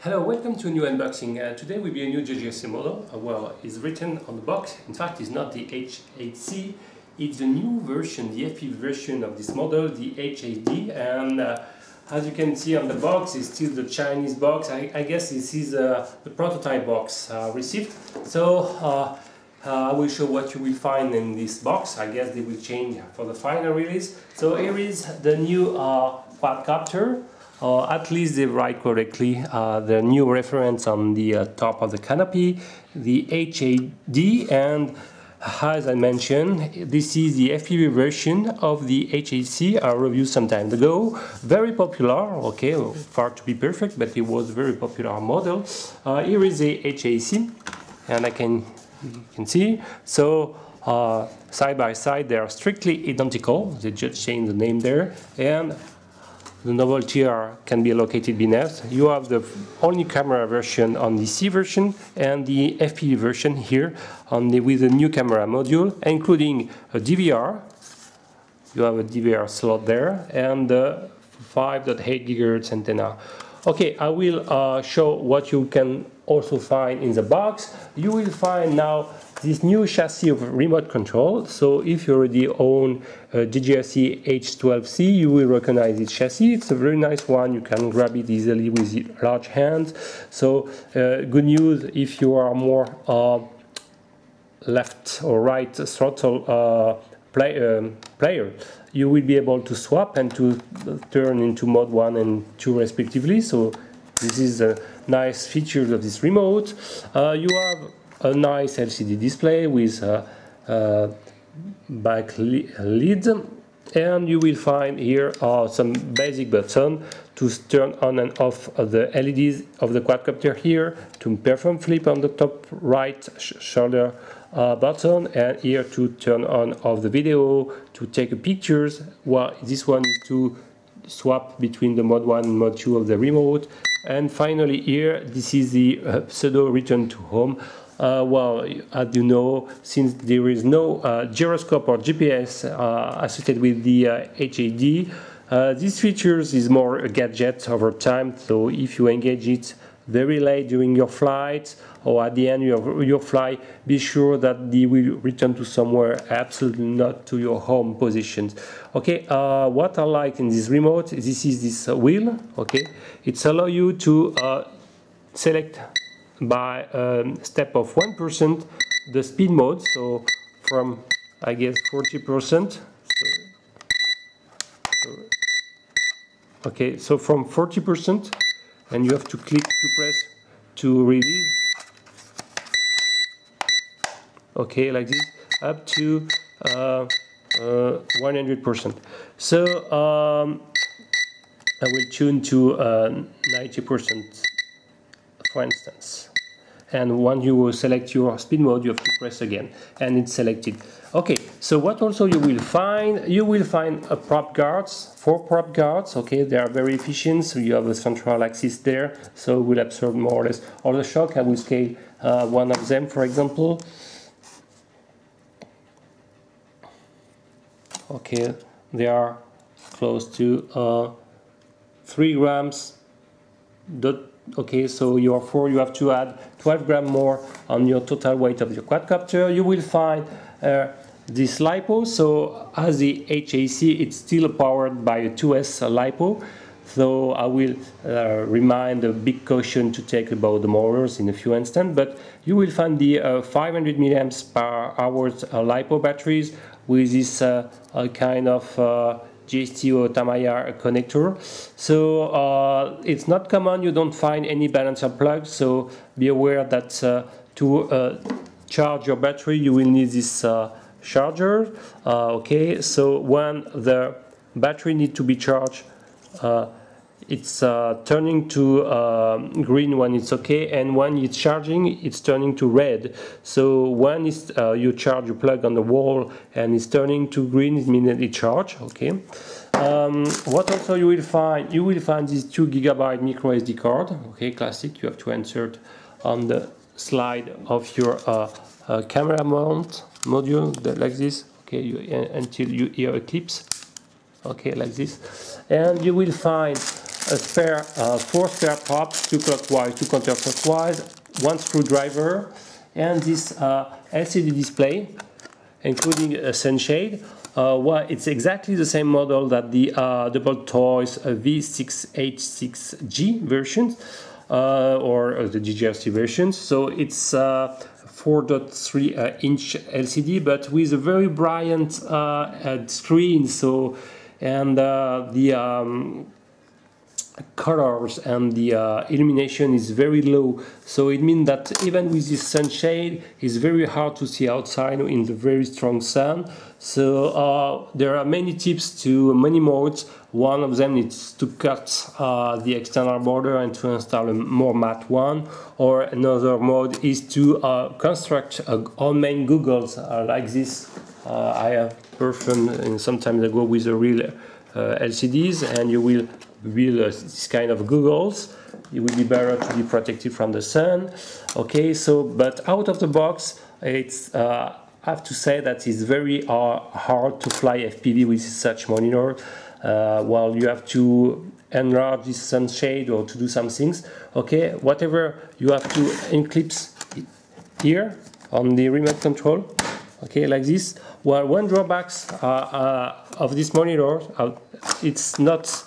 Hello, welcome to a new unboxing. Today will be a new JJRC model. Well, it's written on the box. In fact, it's not the H8C, it's the new version, the FPV version of this model, the H8D. And as you can see on the box, it's still the Chinese box. I guess this is the prototype box received. So I will show what you will find in this box. I guess they will change for the final release. So here is the new quadcopter. At least they write correctly the new reference on the top of the canopy, the H8D, and as I mentioned, this is the FPV version of the H8C I reviewed some time ago. Very popular, okay, far to be perfect, but it was a very popular model. Here is the H8C, and you can see. So side by side they are strictly identical. They just changed the name there, and the novelty can be located beneath. You have the only camera version on the C version and the FPV version here with a new camera module, including a DVR. You have a DVR slot there and the 5.8 GHz antenna. Okay, I will show what you can also find in the box. You will find now this new chassis of remote control. So if you already own a JJRC H12C, you will recognize this chassis. It's a very nice one. You can grab it easily with your large hands. So good news if you are more left or right throttle player, you will be able to swap and to turn into mode 1 and 2 respectively. So this is a nice feature of this remote. You have a nice LCD display with back leads, and you will find here some basic buttons to turn on and off the LEDs of the quadcopter here, to perform flip on the top right shoulder button, and here to turn on off the video, to take pictures. Well, this one is to swap between the mode 1 and mode 2 of the remote. And finally here, this is the pseudo return to home. Well, as you know, since there is no gyroscope or GPS associated with the H8D, this features is more a gadget over time. So if you engage it very late during your flight or at the end of your flight, be sure that they will return to somewhere, absolutely not to your home positions. Okay, what I like in this remote, this is this wheel. Okay, it's allow you to select by a step of 1% the speed mode, so from I guess 40%. Okay, so from 40%, and you have to click to press to release. Okay, like this, up to 100%. So I will tune to 90%, for instance. And once you will select your speed mode, you have to press again, and it's selected. Okay, so what also you will find prop guards, 4 prop guards. Okay, they are very efficient. So you have a central axis there, so it will absorb more or less all the shock. I will scale one of them, for example. Okay, they are close to 3 grams. Okay, so you have to add 12 grams more on your total weight of your quadcopter. You will find this LiPo. So as the H8C, it's still powered by a 2S LiPo. So I will remind a big caution to take about the motors in a few instants. But you will find the 500 milliamps per hour LiPo batteries with this kind of GST or Tamiya connector. So it's not common, you don't find any balancer plug, so be aware that to charge your battery you will need this charger. Okay, so when the battery needs to be charged, it's turning to green when it's okay, and when it's charging it's turning to red. So when you charge your plug on the wall and it's turning to green, it means that it charged. Okay. What also you will find this 2 GB micro SD card. Okay, classic. You have to insert on the slide of your camera mount module like this. Okay, until you hear a clips. Okay, like this, and you will find four spare props, 2 clockwise, 2 counterclockwise, 1 screwdriver, and this LCD display, including a sunshade. Well, it's exactly the same model that the Double Toys V6H6G versions, or the JJRC versions. So it's 4.3 inch LCD, but with a very bright screen. So, and the colors and the illumination is very low, so it means that even with this sunshade it's very hard to see outside in the very strong sun. So there are many tips to many modes. One of them is to cut the external border and to install a more matte one, or another mode is to construct all main goggles like this. I have performed some time ago with the real LCDs, and you will build this kind of goggles. It will be better to be protected from the sun. Okay, so but out of the box, it's I have to say that it's very hard to fly FPV with such monitor. Well, you have to enlarge this sunshade or to do some things. Okay, whatever, you have to unclips here on the remote control. Okay, like this. Well, one drawbacks of this monitor, it's not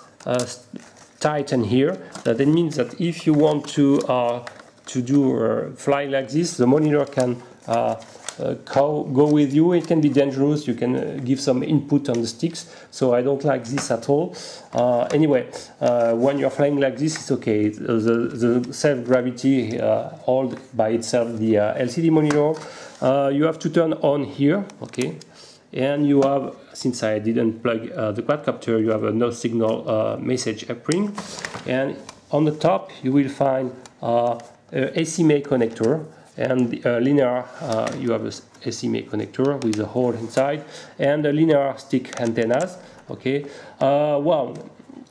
tighten here. That means that if you want to do fly like this, the monitor can go with you. It can be dangerous. You can give some input on the sticks. So I don't like this at all. Anyway, when you're flying like this, it's okay. The self-gravity hold by itself the LCD monitor. You have to turn on here. Okay. And you have, since I didn't plug the quadcopter, you have a no signal message upring. And on the top you will find a SMA connector, and linear, you have a SMA connector with a hole inside, and a linear stick antennas. Okay. Well,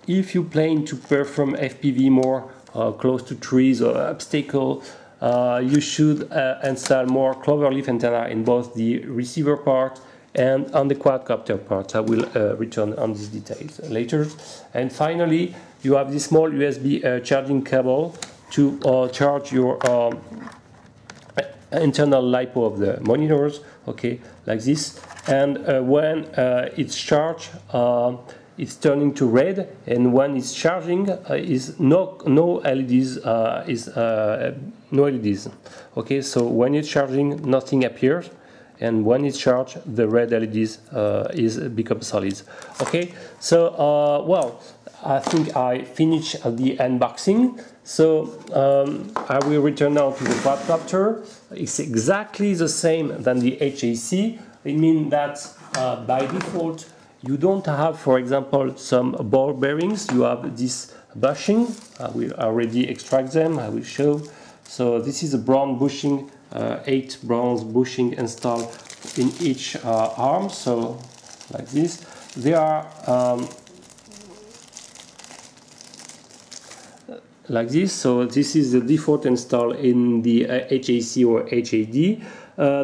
if you plan to perform FPV more close to trees or obstacles, you should install more cloverleaf antenna in both the receiver part and on the quadcopter part. I will return on these details later. And finally, you have this small USB charging cable to charge your internal LiPo of the monitors. Okay, like this. And when it's charged, it's turning to red, and when it's charging, is no LEDs. No LEDs. Okay, so when it's charging, nothing appears. And when it's charged, the red LEDs become solids. Okay, so well, I think I finished the unboxing. So I will return now to the quadcopter. It's exactly the same than the HAC. It means that by default you don't have, for example, some ball bearings. You have this bushing. I will already extract them. I will show. So this is a brown bushing. 8 bronze bushing installed in each arm, so like this. They are like this. So this is the default install in the HAC or H8D.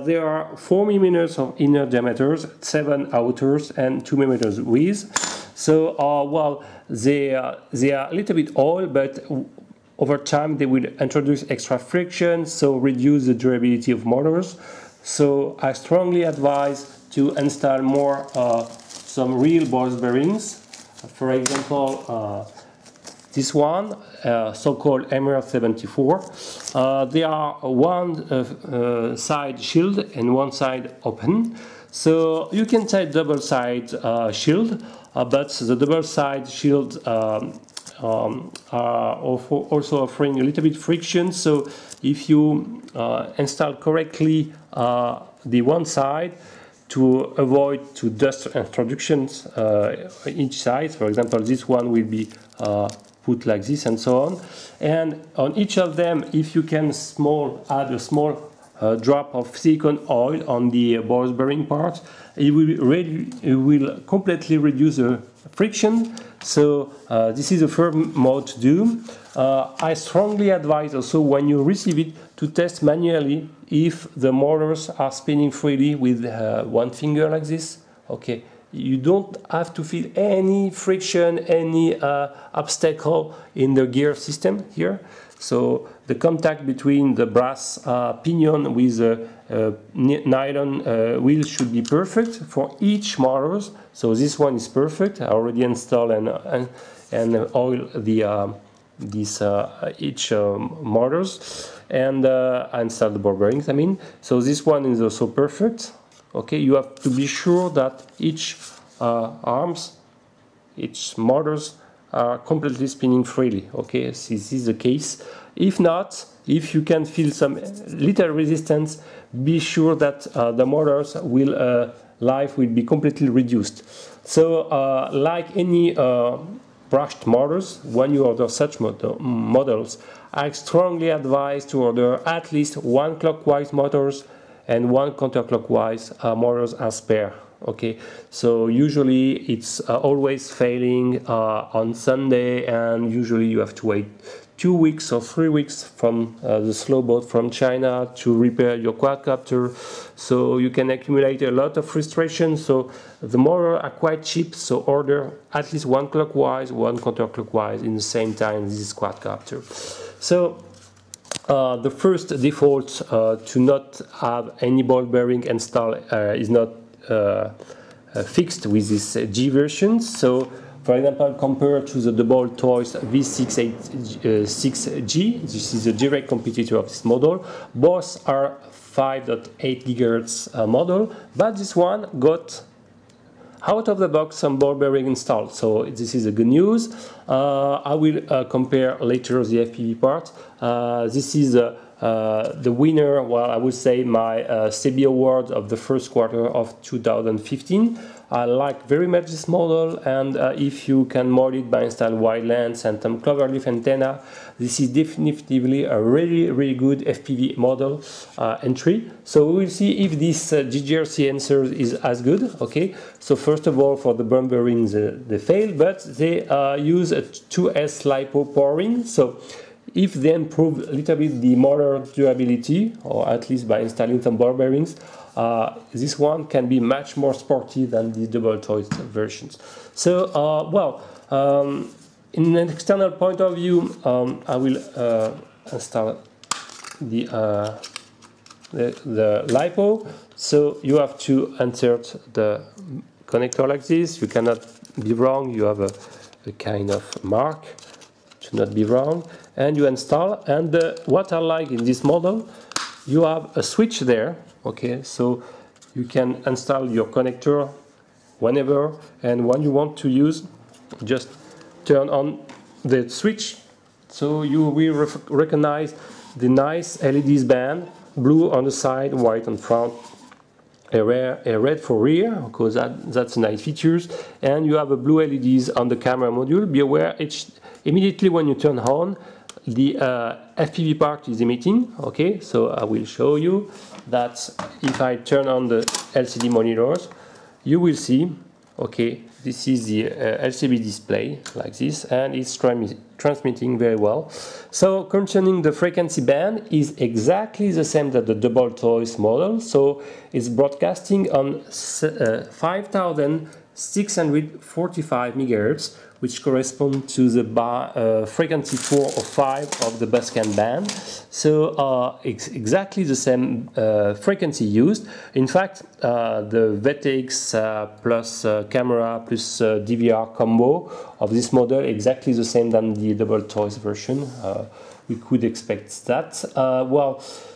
There are 4 mm of inner diameters, 7 outers, and 2 mm width. So well, they are a little bit old, but over time they will introduce extra friction, so reduce the durability of motors. So I strongly advise to install more some real ball bearings. For example, this one, so-called MR74. They are one side shield and one side open. So you can take double side shield, but the double side shield are also offering a little bit friction. So if you install correctly the one side to avoid to dust introductions each side, for example, this one will be put like this and so on. And on each of them, if you can add a small drop of silicone oil on the ball bearing part, it will completely reduce the friction. So this is the first mode to do. I strongly advise also, when you receive it, to test manually if the motors are spinning freely with one finger like this. Okay, you don't have to feel any friction, any obstacle in the gear system here. So the contact between the brass pinion with the nylon wheel should be perfect for each motors. So this one is perfect. I already installed and oil the each motors, and I installed the ball bearings. I mean, so this one is also perfect. Okay, you have to be sure that each arms, each motors are completely spinning freely. Okay, this is the case. If not, if you can feel some little resistance, be sure that the motors will life will be completely reduced. So like any brushed motors, when you order such models, I strongly advise to order at least one clockwise motors and one counterclockwise motors as spare. Okay, so usually it's always failing on Sunday, and usually you have to wait 2 weeks or 3 weeks from the slow boat from China to repair your quadcopter. So you can accumulate a lot of frustration. So the motor are quite cheap, so order at least one clockwise, one counterclockwise in the same time this quadcopter. So the first default to not have any ball bearing installed is not fixed with this G version. So for example, compared to the double toys V6G, this is a direct competitor of this model. Both are 5.8 GHz model, but this one got out of the box some ball bearing installed. So this is a good news. I will compare later the FPV part. This is the winner, well, I would say my CB award of the first quarter of 2015. I like very much this model, and if you can mod it by installing wide lens and some cloverleaf antenna, this is definitively a really good FPV model entry. So we will see if this JJRC answer is as good. Okay, so first of all, for the ball bearings they failed, but they use a 2S LiPo powering. So if they improve a little bit the motor durability, or at least by installing some ball bearings, this one can be much more sporty than the double toy versions. So, in an external point of view, I will install the LiPo. So you have to insert the connector like this. You cannot be wrong. You have a kind of mark to not be wrong, and you install. And what I like in this model, you have a switch there. Okay, so you can install your connector whenever, and when you want to use, just turn on the switch. So you will recognize the nice LEDs band, blue on the side, white on front, a red for rear, because that's nice features, and you have a blue LEDs on the camera module. Be aware, immediately when you turn on, the FPV part is emitting. Okay, so I will show you that if I turn on the LCD monitors, you will see, okay, this is the LCD display like this, and it's transmitting very well. So concerning the frequency band is exactly the same that the double toys model. So it's broadcasting on 5,645 MHz, which correspond to the frequency 4 or 5 of the buscam band. So exactly the same frequency used. In fact, the VTX plus camera plus DVR combo of this model exactly the same than the double toys version. We could expect that.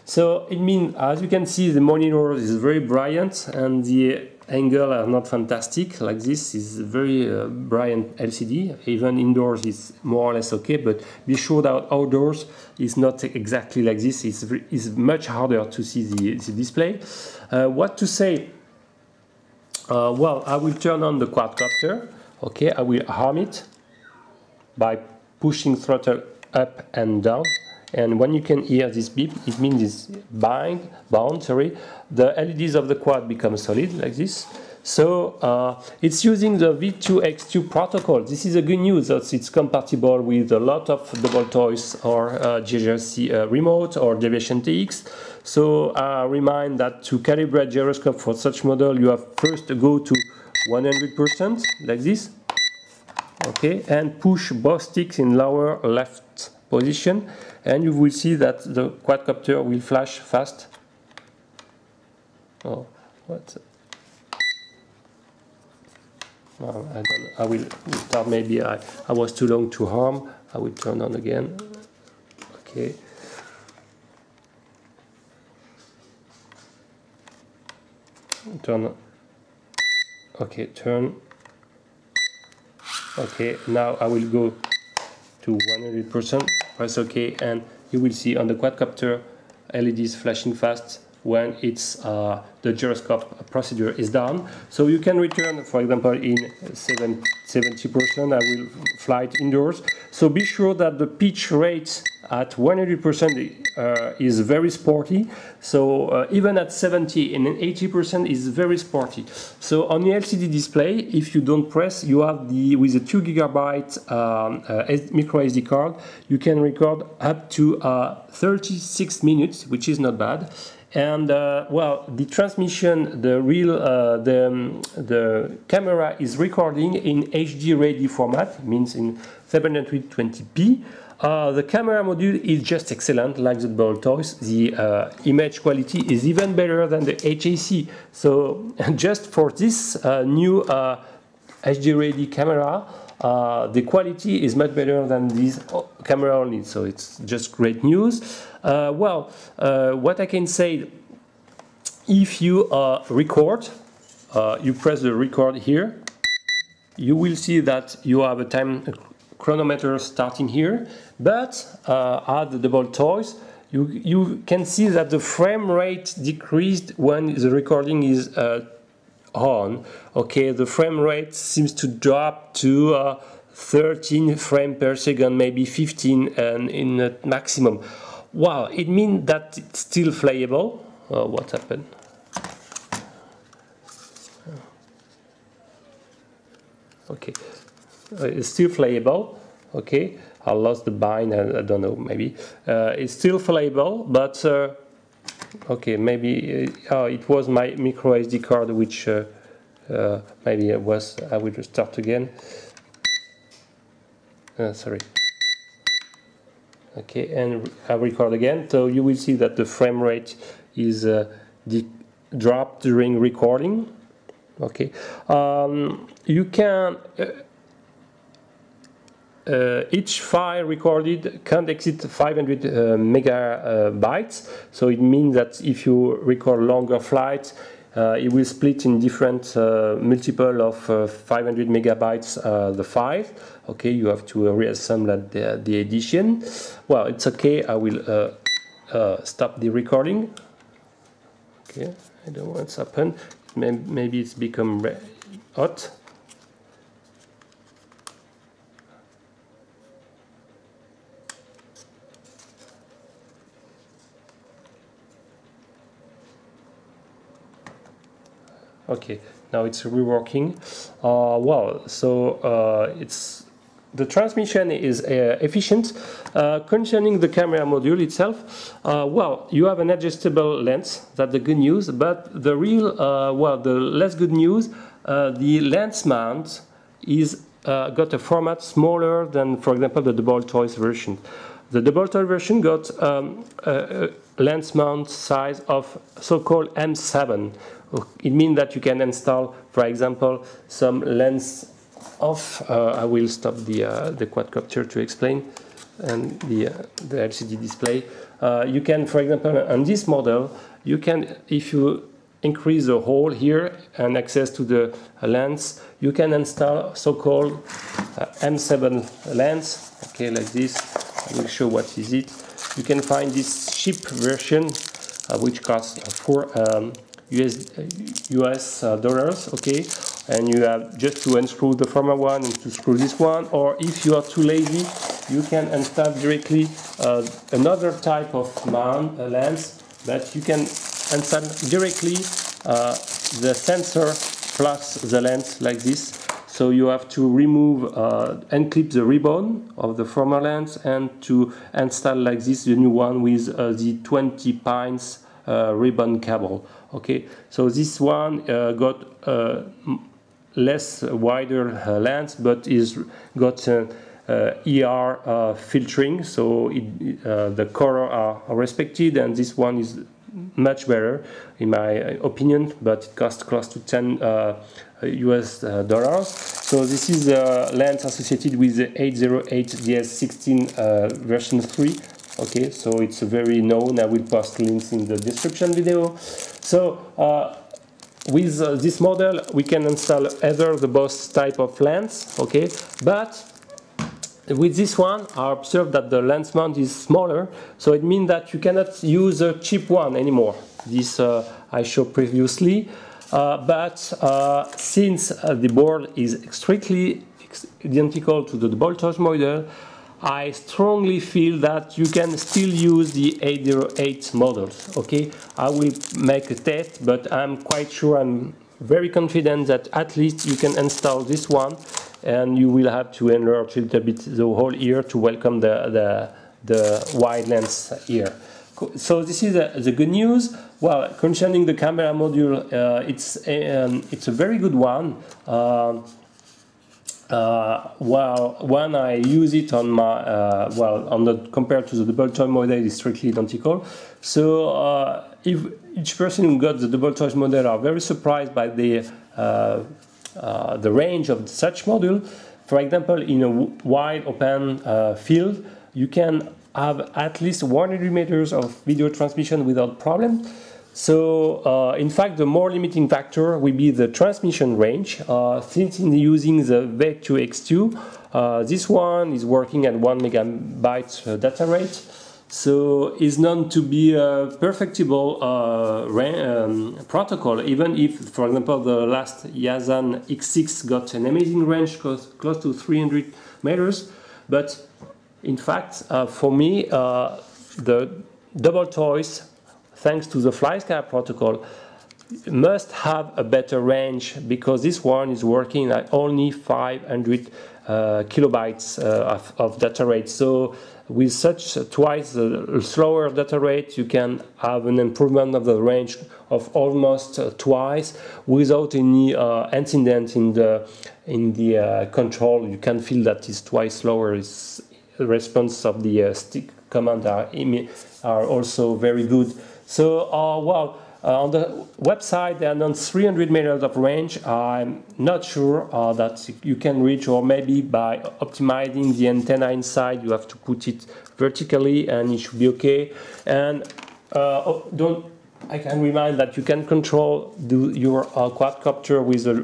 So it means, as you can see, the monitor is very bright, and the angle are not fantastic. Like this is very bright LCD. Even indoors is more or less okay, but be sure that outdoors is not exactly like this. It's much harder to see the display. What to say? Well, I will turn on the quadcopter. Okay, I will arm it by pushing throttle up and down. And when you can hear this beep, it means it's bound. The LEDs of the quad become solid like this. So it's using the V2X2 protocol. This is a good news that it's compatible with a lot of double toys or JJRC remote or Deviation TX. So I remind that to calibrate gyroscope for such model, you have first to go to 100% like this. Okay, and push both sticks in lower left position, and you will see that the quadcopter will flash fast. Oh, what? I will start. Maybe I was too long to harm. I will turn on again. Okay. Turn. Okay, turn. Okay, now I will go to 100%. Press OK, and you will see on the quadcopter LEDs flashing fast when it's the gyroscope procedure is done. So you can return, for example, in 70%. I will fly it indoors. So be sure that the pitch rate at 100% is very sporty. So even at 70 and 80% is very sporty. So on the LCD display, if you don't press, you have with a 2 GB micro SD card, you can record up to 36 minutes, which is not bad. And well, the transmission, the camera is recording in HD ready format, means in 720p. The camera module is just excellent, like the ball toys. The image quality is even better than the HAC. So just for this new HD ready camera, the quality is much better than this camera only. So it's just great news. Well, what I can say, if you record, you press the record here, you will see that you have a time chronometer starting here, but at the double toys, you can see that the frame rate decreased when the recording is on. Okay, the frame rate seems to drop to 13 frames per second, maybe 15 and in the maximum. Wow, it means that it's still playable. What happened? Okay, it's still playable. Okay, I lost the bind. I don't know. Maybe it's still playable, but okay, maybe it was my micro SD card, which maybe it was. I will start again. Sorry. Okay, and I record again. So you will see that the frame rate is dropped during recording. Okay, you can each file recorded can't exceed 500 megabytes. So it means that if you record longer flights, it will split in different multiple of 500 megabytes the file. Okay, you have to reassemble the edition. Well, it's okay. I will stop the recording. Okay, I don't know what's happened. Maybe it's become hot. Okay, now it's reworking. Well, so the transmission is efficient. Concerning the camera module itself, well, you have an adjustable lens. That's the good news. But the real, well, the less good news, the lens mount is got a format smaller than, for example, the double toys version. The double toy version got a lens mount size of so-called M7. It means that you can install, for example, some lens of. I will stop the quadcopter to explain, and the LCD display. You can, for example, on this model, you can, if you increase the hole here and access to the lens, you can install so-called M7 lens. Okay, like this. I will show what is it. You can find this cheap version, which costs US dollars, okay, and you have just to unscrew the former one and to screw this one, or if you are too lazy, you can install directly another type of mount lens that you can install directly the sensor plus the lens like this. So you have to remove, unclip the ribbon of the former lens and to install like this the new one with the 20 pins ribbon cable. Okay, so this one got less wider lens, but is got ER filtering, so the color are respected, and this one is much better in my opinion, but it costs close to $10 US dollars. So this is a lens associated with the H8D version 3. Okay, so it's very known. I will post links in the description video. So with this model we can install either the both type of lens, okay, but with this one I observed that the lens mount is smaller, so it means that you cannot use a cheap one anymore. This I showed previously, but since the board is strictly identical to the double touch model, I strongly feel that you can still use the 808 models. Okay, I will make a test, but I'm quite sure, I'm very confident that at least you can install this one, and you will have to enlarge a little bit the whole ear to welcome the wide lens here. So this is the good news. Well, concerning the camera module, it's a very good one. Well, when I use it on my compared to the double touch model, is strictly identical. So if each person who got the double touch model are very surprised by the range of such module. For example, in a wide open field, you can have at least 100 meters of video transmission without problem. So in fact, the more limiting factor will be the transmission range. Since in using the V2X2, this one is working at 1 megabyte data rate, so is known to be a perfectible protocol, even if, for example, the last Yazan X6 got an amazing range, close to 300 meters. But in fact, for me, the double choice, thanks to the FlySky protocol, must have a better range, because this one is working at only 500 kilobytes of data rate. So with such twice the slower data rate, you can have an improvement of the range of almost twice without any incident in the control. You can feel that it's twice slower. It's the response of the stick command are also very good. So on the website they announced 300 meters of range. I'm not sure that you can reach, or maybe by optimizing the antenna inside you have to put it vertically and it should be okay. And I can remind that you can control your quadcopter with a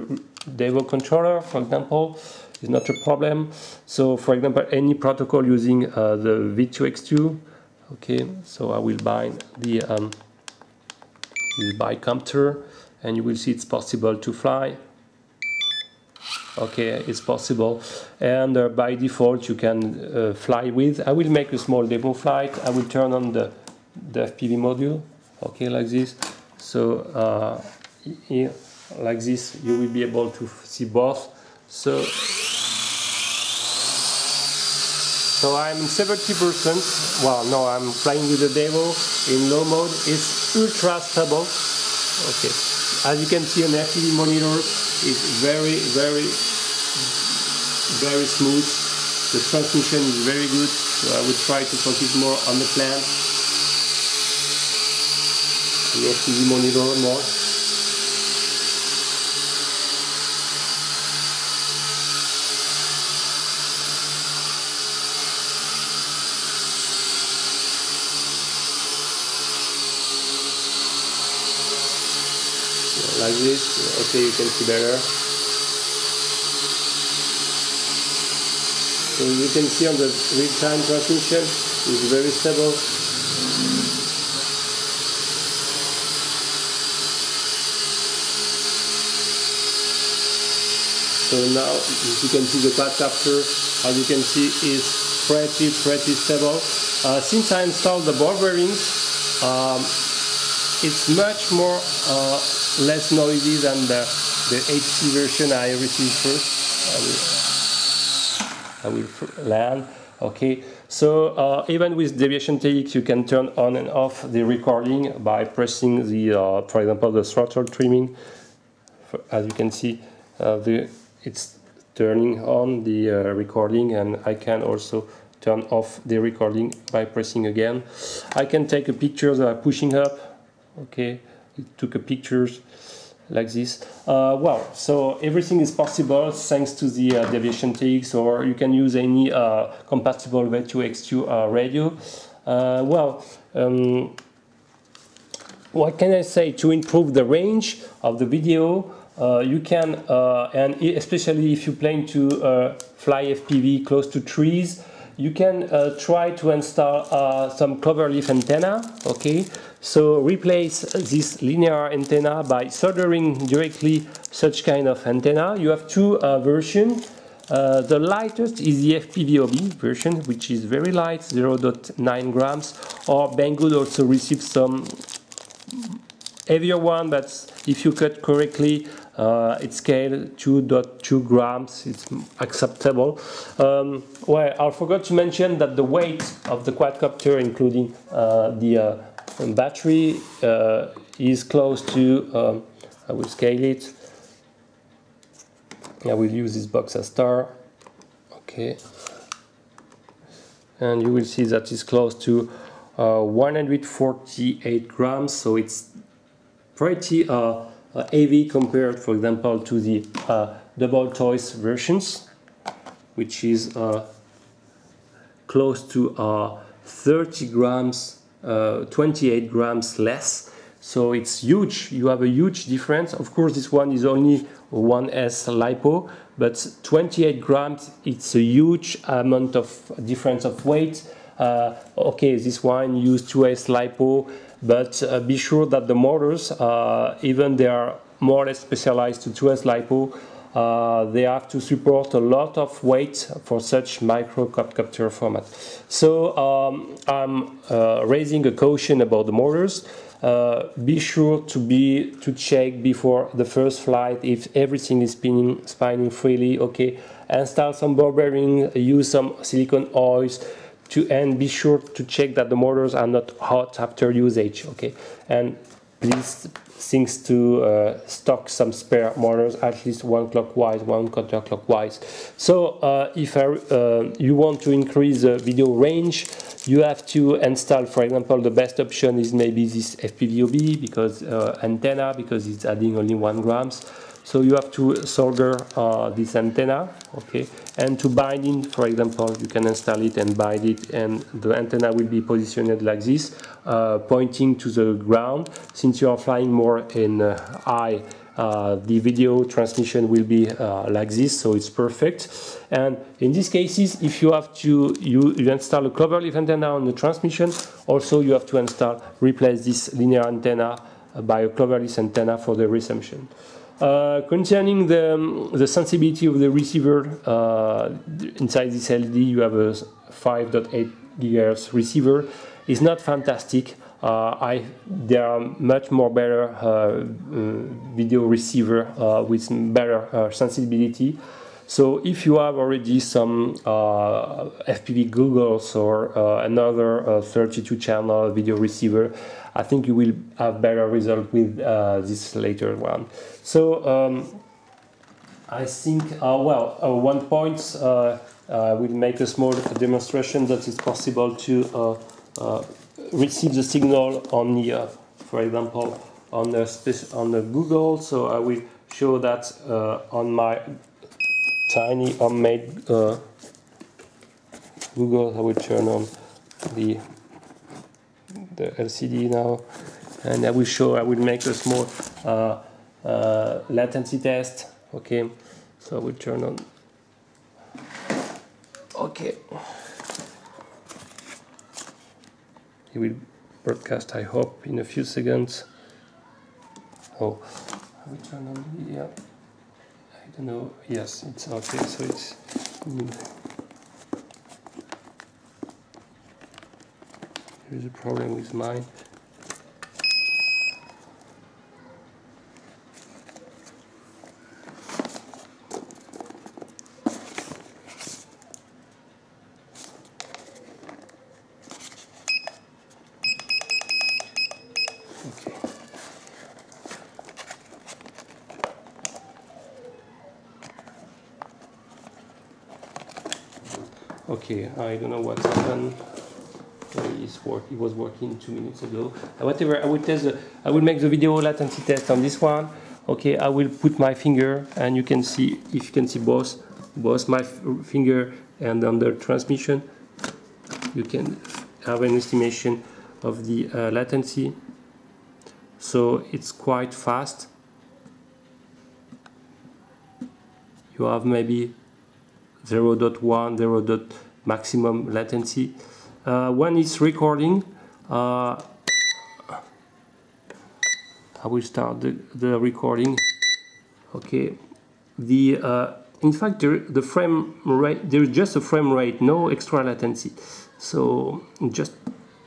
Devo controller, for example. It's not a problem. So for example, any protocol using the V2X2. Okay, so I will bind the bicomputer, and you will see it's possible to fly. Okay, it's possible, and by default you can fly with. I will make a small demo flight. I will turn on the FPV module. Okay, like this. So here, like this, you will be able to see both. So I'm 70%. Well, no, I'm flying with the Devo in low mode. It's ultra stable. Okay, as you can see on the FPV monitor, it's very smooth. The transmission is very good. So I would try to focus more on the plan. The FPV monitor more. Like this, okay, you can see better. So you can see on the real-time transmission, it's very stable. So now you can see the quadcopter, as you can see, is pretty stable. Since I installed the ball bearings, it's much more less noisy than the HC version I received first. I will land. Okay, so even with deviation TX, you can turn on and off the recording by pressing the, for example, the throttle trimming. As you can see, it's turning on the recording, and I can also turn off the recording by pressing again. I can take a picture by pushing up. Okay, it took a pictures like this. Well, so everything is possible thanks to the deviation TX, or you can use any compatible V2X2 radio. What can I say? To improve the range of the video, you can, and especially if you plan to fly FPV close to trees, you can try to install some cloverleaf antenna. Okay, so replace this linear antenna by soldering directly such kind of antenna. You have two versions. The lightest is the FPV-OB version, which is very light, 0.9 grams, or Banggood also receives some heavier one, but if you cut correctly, it's scaled 2.2 grams, it's acceptable. Well, I forgot to mention that the weight of the quadcopter, including the battery, is close to, I will scale it. I will use this box as star. Okay. And you will see that it's close to 148 grams, so it's pretty heavy compared, for example, to the double choice versions, which is close to 30 grams, 28 grams less. So it's huge. You have a huge difference. Of course, this one is only 1S LiPo, but 28 grams, it's a huge amount of difference of weight. Okay, this one use 2S LiPo, but be sure that the motors, even they are more or less specialized to 2S LiPo, they have to support a lot of weight for such micro quadcopter format. So I'm raising a caution about the motors. Be sure to check before the first flight if everything is spinning freely. Okay, install some ball bearing, use some silicone oils, and be sure to check that the motors are not hot after usage. Okay, and please think to stock some spare motors, at least one clockwise, one counterclockwise. So if you want to increase the video range, you have to install, for example, the best option is maybe this FPV-OB because antenna, because it's adding only 1 grams. So you have to solder this antenna, okay, and to bind it, for example, you can install it and bind it, and the antenna will be positioned like this, pointing to the ground. Since you are flying more in high, the video transmission will be like this, so it's perfect. And in these cases, if you have to you install a cloverleaf antenna on the transmission, also you have to replace this linear antenna by a cloverleaf antenna for the reception. Concerning the sensibility of the receiver, inside this LED you have a 5.8 GHz receiver. It's not fantastic. There are much more better video receiver with better sensibility. So if you have already some FPV goggles or another 32 channel video receiver, I think you will have better result with this later one. So I think, one point, I will make a small demonstration that it's possible to receive the signal on the, for example, on the Google. So I will show that on my tiny homemade Google. I will turn on the LCD now, and I will make a small latency test. Okay, so I will turn on. Okay, it will broadcast, I hope, in a few seconds. Oh, I will turn on the video. I don't know. Yes, it's okay. So it's good. There's a problem with mine. Okay, I don't know what happened. It was working 2 minutes ago. Whatever, I will make the video latency test on this one. Okay, I will put my finger, and you can see, if you can see both my finger and under transmission, you can have an estimation of the latency. So it's quite fast. You have maybe 0.1, 0. Maximum latency. When it's recording, I will start the recording. Okay, in fact the frame rate, there is just a frame rate, no extra latency, so just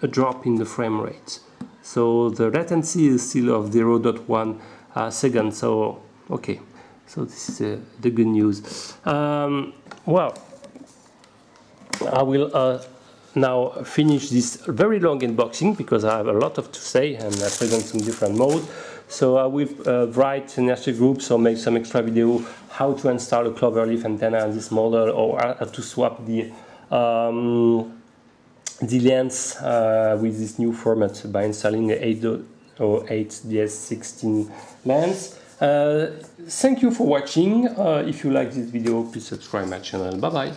a drop in the frame rate. So the latency is still of 0.1 second. So okay, so this is the good news. Well, I will now finish this very long unboxing because I have a lot to say and I present some different modes. So I will write in RC groups or make some extra video how to install a cloverleaf antenna on this model, or how to swap the lens with this new format by installing a 8DS16 lens. Thank you for watching. If you like this video, please subscribe my channel. Bye bye.